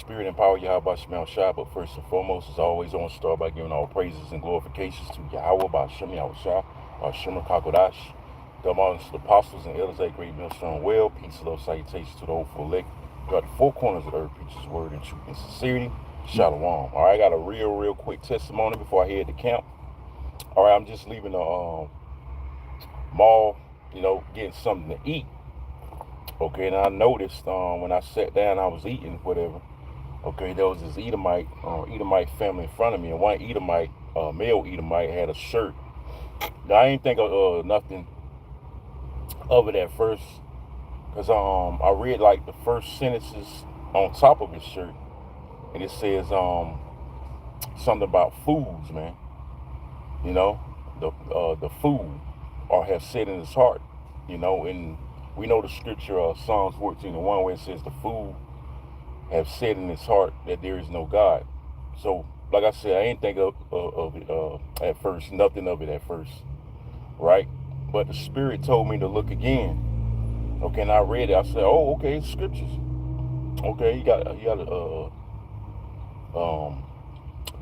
spirit and power, Yahweh Shemel Shah. But first and foremost, as always, I want to start by giving all praises and glorifications to Yahweh by Shem Yahweh Shah, by Shemar Kakodash. The honors to the apostles and elders at Great Millstone Well. Peace and love, salutations to the whole full elect. Throughout the four corners of the earth, preaches word and truth and sincerity. Shalom. All right, I got a real quick testimony before I head to camp. All right, I'm just leaving the mall, getting something to eat. Okay, and I noticed when I sat down, I was eating, whatever. Okay, there was this Edomite family in front of me, and one Edomite, male Edomite, had a shirt. Now, I didn't think of nothing of it at first, because I read like the first sentences on top of his shirt, and it says something about foods, man. You know, the food, or have said in his heart, and we know the scripture of Psalms 14:1 where it says the fool have said in his heart that there is no God. So, like I said, I ain't think of it at first, nothing of it at first, right? But the Spirit told me to look again. Okay, and I read it. I said, "Oh, okay, it's scriptures. Okay, he got the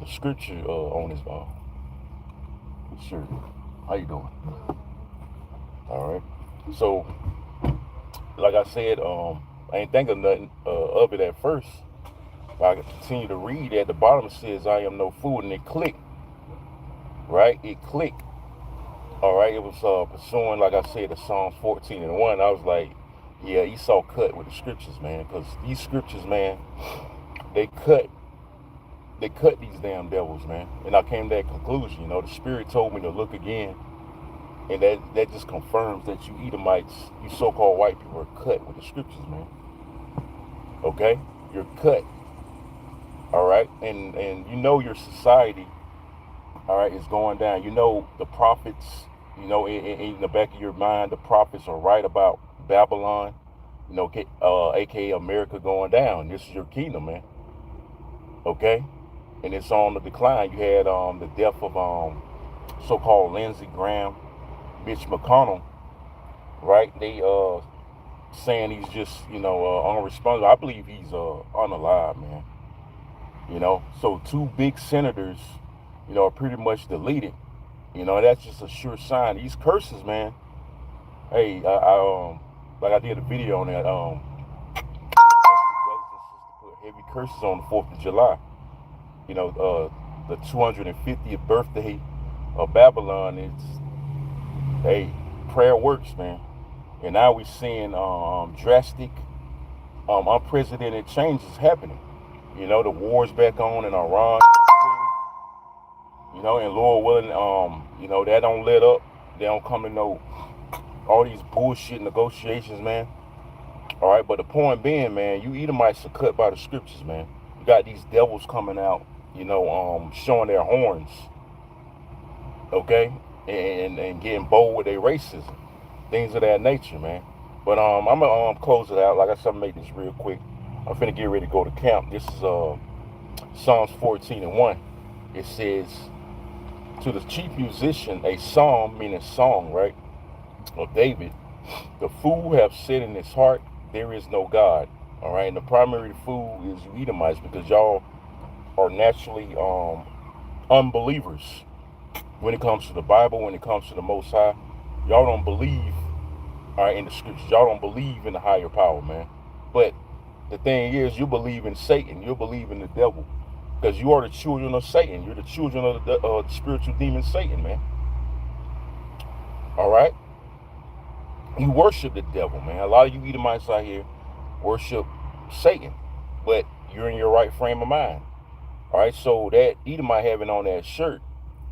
scripture on his shirt. How you doing? All right. So, like I said, I ain't think of nothing of it at first. But I continue to read. At the bottom it says, "I am no fool," and it clicked. Right? It clicked. All right. It was pursuing, like I said, the Psalms 14:1. I was like, yeah, Esau cut with the scriptures, man, because these scriptures, man, they cut these damn devils, man. And I came to that conclusion. The Spirit told me to look again, and that just confirms that you Edomites, you so-called white people, are cut with the scriptures, man. Okay, you're cut. All right, and your society, all right, is going down. The prophets, in the back of your mind, the prophets are right about Babylon, aka America going down. This is your kingdom, man. Okay, and it's on the decline. You had the death of so-called Lindsey Graham, Mitch McConnell, right? They saying he's just unresponsible. I believe he's unalive, man. So two big senators, are pretty much deleted. That's just a sure sign. These curses, man. Hey, I like I did a video on that. Brothers and sisters put heavy curses on the 4th of July. The 250th birthday of Babylon is, hey, prayer works, man. And now we're seeing drastic, unprecedented changes happening. The war's back on in Iran. And Lord willing, that don't let up. They don't come to know all these bullshit negotiations, man. All right, but the point being, man, you Edomites are cut by the scriptures, man. You got these devils coming out, showing their horns, okay, and getting bold with their racism, things of that nature, man. But I'm gonna close it out. Like I said, I'm gonna make this real quick. I'm finna get ready to go to camp. This is Psalms 14:1. It says, to the chief musician, a psalm, meaning song, right, of David, the fool have said in his heart, there is no God. All right, and the primary fool is you Edomites, because y'all are naturally unbelievers when it comes to the Bible, when it comes to the Most High. Y'all don't believe, all right, in the scriptures. Y'all don't believe in the higher power, man. But the thing is, you believe in Satan. You believe in the devil, because you are the children of Satan. You're the children of the spiritual demon Satan, man. All right? You worship the devil, man. A lot of you Edomites out here worship Satan, but you're in your right frame of mind. All right? So that Edomite having on that shirt,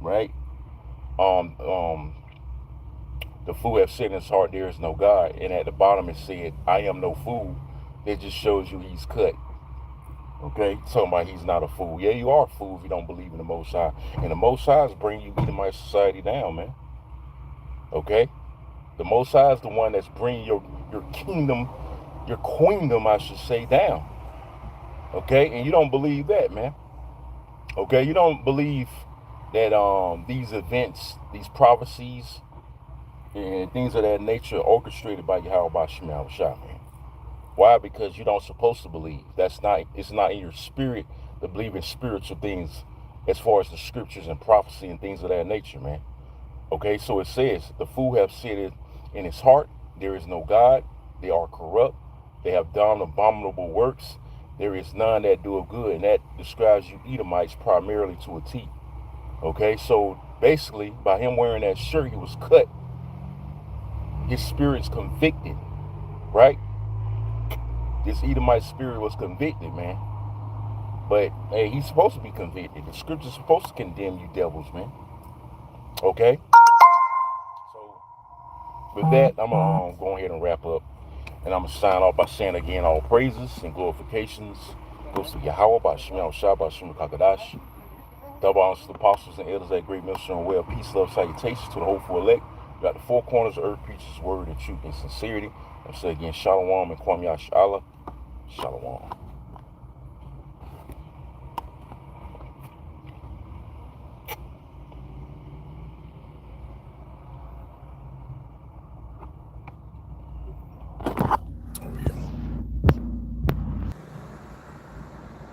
right? The fool have said in his heart, there is no God. And at the bottom it said, I am no fool. That just shows you he's cut. Okay, talking about he's not a fool. Yeah, you are a fool if you don't believe in the Most High. And the Most High is bringing you Edomite society down, man. Okay? The Most High is the one that's bringing your kingdom, your queendom, I should say, down. Okay? And you don't believe that, man. Okay? You don't believe that these events, these prophecies, and things of that nature are orchestrated by Yahweh Shema Shah, man. Why? Because you don't supposed to believe. It's not in your spirit to believe in spiritual things as far as the scriptures and prophecy and things of that nature, man. Okay, so it says, the fool have said it in his heart, there is no God, they are corrupt, they have done abominable works, there is none that do of good, and that describes you Edomites primarily to a T. Okay, so basically, by him wearing that shirt, he was cut. His spirit's convicted, right? This Edomite spirit was convicted, man. But, hey, he's supposed to be convicted. The scripture's supposed to condemn you devils, man. Okay? So, with that, I'm going to go ahead and wrap up. And I'm going to sign off by saying again, all praises and glorifications goes to Yahweh, by Shem Shah, by Shem Kakadash. Double honors to the apostles and elders at Great Ministry and well, peace, love, salutations to the hopeful elect. We got the four corners of earth, preaches word and truth and sincerity. I'm saying again, Shalom and Kwam Yash Allah. Shalom.